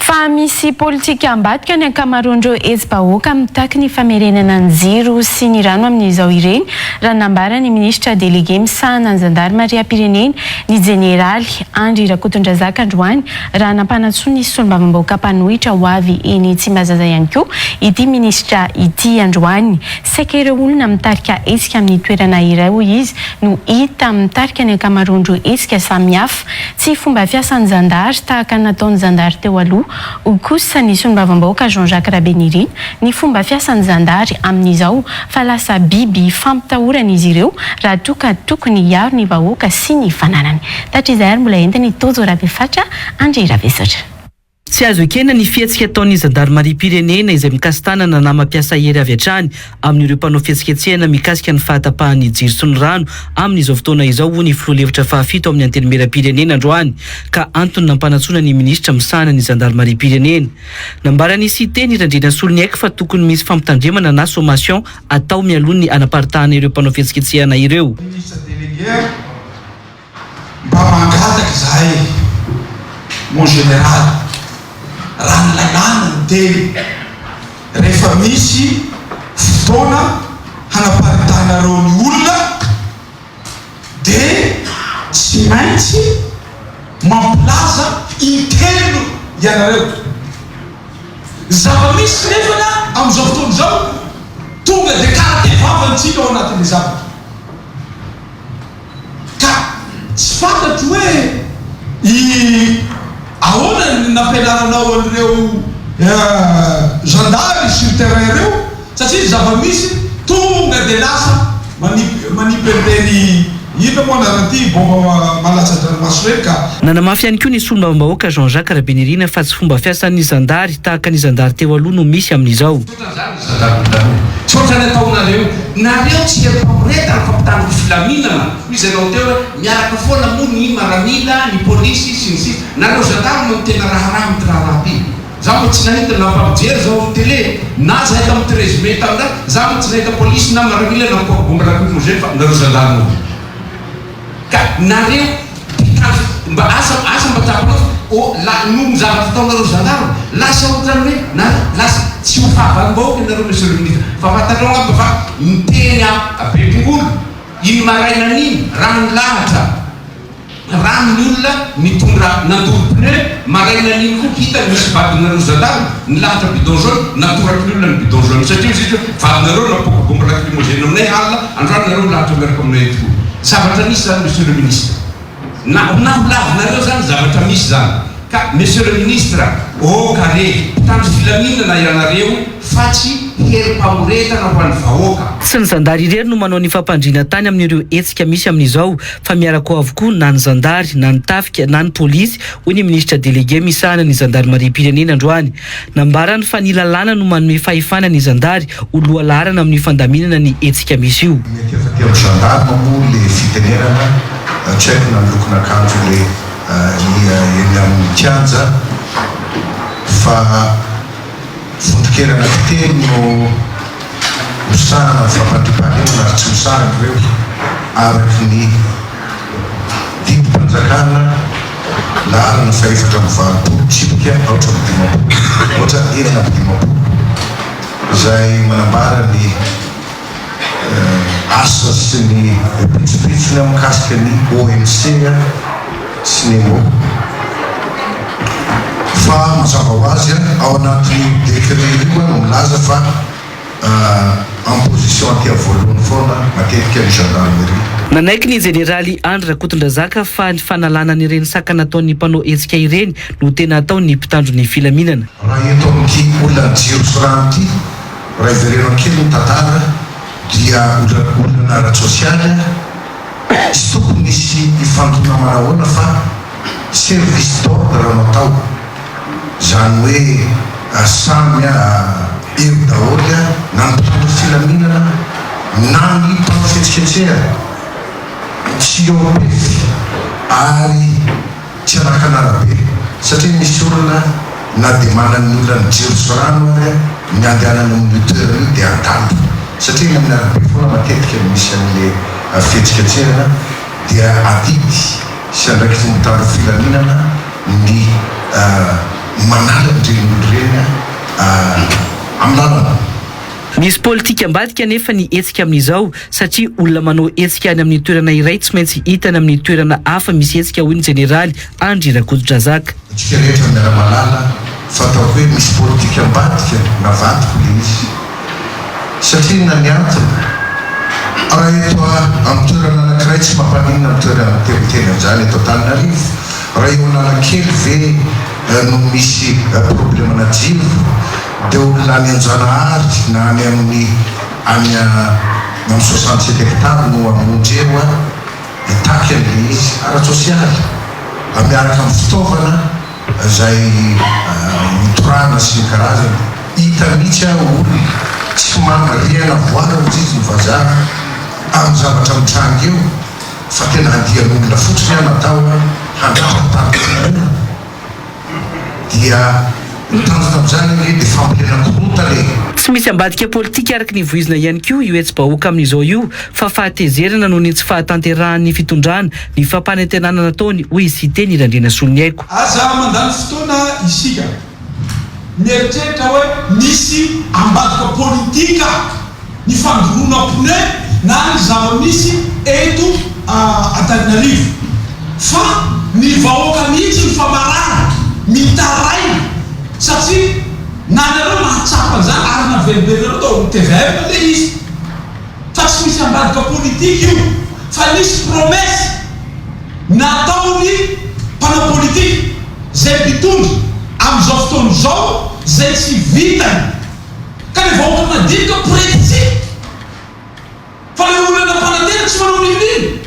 Fa misy politika ambadika ny ankamaroan'ireo etsibahoaka mitaky ny famerenana ny jiro sy ny rano amin'izao ireny raha nambara ny ministra délégué misahana ny zandarmariam-pirenena ny jeneraly Andry Rakotondrazaka androany raha nampanantsoa ny solombavambahoaka mpanohitra ho avy eny Tsimbazaza ihany koa ity ministra ity androany. Saika ireo olona mitarika hetsika amin'ny toerana iray hoy izy no hita mitarika ny ankamaroan'ireo hetsika samihafa tsy fomba fiasan'ny zandary tahaka nataon'ny zandary teo aloha. Ho kosa ny solombavambahoaka Jean-Jacques Rabenirin ny fomba fiasan'ny zandary amin'izao fa lasa biby fampitahorana izy ireo raha toka tokony hiaro ny vahoaka sy ny fananany. Tatrizay ary mbola entiny tojo ravefatra André Ravesatra. Tsy azo ekena ny fihetsika ataon'ny zandarmariam-pirenena izay mikasitanana na mampiasa hery avy hatrany amin'ireo mpanao fihetsiketsehana mikasika ny fahatapahan'ny jiro sy ny rano amin'izao fotoana izao ho ny filoha-hevitra fahafito amin'ny antenimieram-pirenena androany ka antony nampanantsoana ny ministra misahana ny zandarmariam-pirenena. Nambarany site ny randrena solony aika fa tokony misy fampitandremana na sommation atao mialoha ny anaparitahana ireo mpanao fihetsiketsehana ireo. Ministra délégué mba mangataka zahay mon général raha lalàna ny teny rehefa misy fotoana hanaparitahana ny olona dia tsy maintsy mampilaza intelo ianareo. Zava-misy nefana amin'izao fotoana izao tonga dia karaha-vavanytsika ao anatin'ny zavatra ka tsy fantatro hoe ahoana nampianaranao an'ireo zandary sur terrain ireo satria zava-misy tonga dia lasa manipy an'ireny ino moa naranty bomba malatsa-dranomaso reny ka. Nanamafy ihany koa ny solombavambahoaka Jean-Jacques Rabenirin fa tsy fomba fiasan'ny zandary tahaka ny zandary teo aloha no misy amin'izao. Tsotra ny ataonareo nareo tsy empamoretana fampitandroko filaminana izy anao teo miaraka foana moa ny maramila ny polisy sy ny sisa nareo zandary no tena raharaha mitiraha ty. Zaho mo tsy nahita nampampijery zao télé na zahay tamin'ny trésime tamina zaho mo tsy nahita polisy na maramila na bombarakimozeny fa nareo zandary moa ka nareo mba asa mba tapanao nomo zavatra ataonareo zandary lasa ohatrany hoe lasa tsy ho fahavangam-bahoaka nareo monsieur le ministre fa fantarao ngamba fa miteny abebongolo iny maraina an'iny rano lahatra ranony olona mitondra nandoro pneu maraina an'iny koa hita misy vadinareo zandary ny lahatra bidon jaune natoraky ny olona ny bidon jaune satria izy vadinareo napoko bomba lacrymogène aminay halina androany nareo lahatra miaraka aminay tokoa zavatra misy zany monsieur le ministre na holavinareo zany zavatra misy zany ka monsieur le ministre kare tandro filaminana ianareo fa tsy herim-pamoretana ho an'ny vahoaka. Sy ny zandary irery no manao ny fampandriana tany amin'ireo hetsika misy amin'izao fa miaraka ao avokoa na ny zandary na ny tafika na ny polisy hoy ny ministra délégué misahana ny zandarmariam-pirenena androany. Nambarany fa ny lalàna no manome fahefana ny zandary ho loha laharana amin'ny fandaminana ny hetsika misy io. Mety efa ty amin'ny gendarme moa le fitenenana tsy haiko na lokon'akanjo le eny amin'ny kianja fa fondrokerana teny no misahana ny fampandriam-pahalemana ary tsy misahana ireo araky ny didim-panjakana laharana faefatra amin'ny valopolo tsipika oatra amin'ny dimapolo oatra enina amin'ny dimapolo izay manambara ny asa sy ny pitsopitsony amikasika ny OMC sy ny mo fa mazava ho azy ao anatin'ny décret io no milaza fa en position aty voalohany foana matetika ny gendarmerie. Nanaiky ny jeneraly Andry Rakotondrazaka fa ny fanalana n'ireny saka nataon'ny mpanao hetsika ireny no tena atao ny mpitandro ny filaminana. Raha eto amin'ity olona jiro sy rano ity raha ivereno kely ny tantara dia olona ara-tsosialy tsy tokony misy ifandona manahoana fa service d'ordre no atao zany hoe samy eo daholy na ny mpitandro filaminana na ny mpanao fihetsiketsehana tsy eo pefy ary tsy anakanarabe satria misy olona na dia manany olona ny jiro sy rano ary ny andehanany amin'ny moteur io dia andalo satria ny amin'ny arabe foana matetika misy an'le fihetsiketsehana dia adidy sy andraiky mpitandro filaminana ny manala ndren'olo reny amin'ny lalana. Misy politika ambadika nefa ny hetsika amin'izao satria olona manao hetsika any amin'ny toerana iray tsy maintsy hitany amin'ny toerana hafa misy hetsika hoy ny jeneraly Andry Rakotodrazaka. Atsika rehetra miara-malala fataoko hoe misy politika ambadika navadiko le izy satria na ny antony raha eto amin'ny toerana anankiray tsy mampanina amin'ny toerana teniteny an'izany eto Antananarivo raha eo Analakely ve no misy problemana jiro dia olona any Anjanahary na any amin'ny 67 hectare no amonjy eo itaky an'le izy ara-tsosialy miaraka amin'ny fitaovana izay mitorana sy ny karazany hita mihitsy olona tsy manariana voara ozy izy ny vazaha amin'ny zavatra mitranga eo fa tena handian'olona fotsiny natao handratra dia tanjona amin'izany le dia fambolena korota le. Tsy misy ambadika politika araka ny voizina ihany koa io hetsy-bahoaka amin'izao io fa fahatezerana noho ny tsy fahatanterahan'ny fitondrana ny fampanantenana nataony hoy isite ny Randrena Soloniaiko. Aza mandany fotoana isika mieritreritra hoe misy ambadika politika ny fandoroana pneu na ny zava-misy eto Antananarivo fa ny vahoaka mihitsy ny famarana mitaraina satria na nareo mahatsapa zany ary navelobelonareo tao TVF le izy fa tsy misy ambadika politika io fa misy promesse nataony mpanao politika zay mpitondry amin'izao fotoana izao zay tsy vitany ka le vahoaka madinika précis fa le olona mpanantena tsy manao nino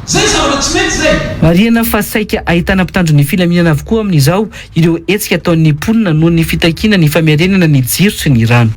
zay zavatra tsy mety zay. Marihana fa saika ahitana mpitandro ny filaminana avokoa amin'izao ireo hetsika ataon'ny mponina noho ny fitakiana ny famiarenana ny jiro sy ny rano.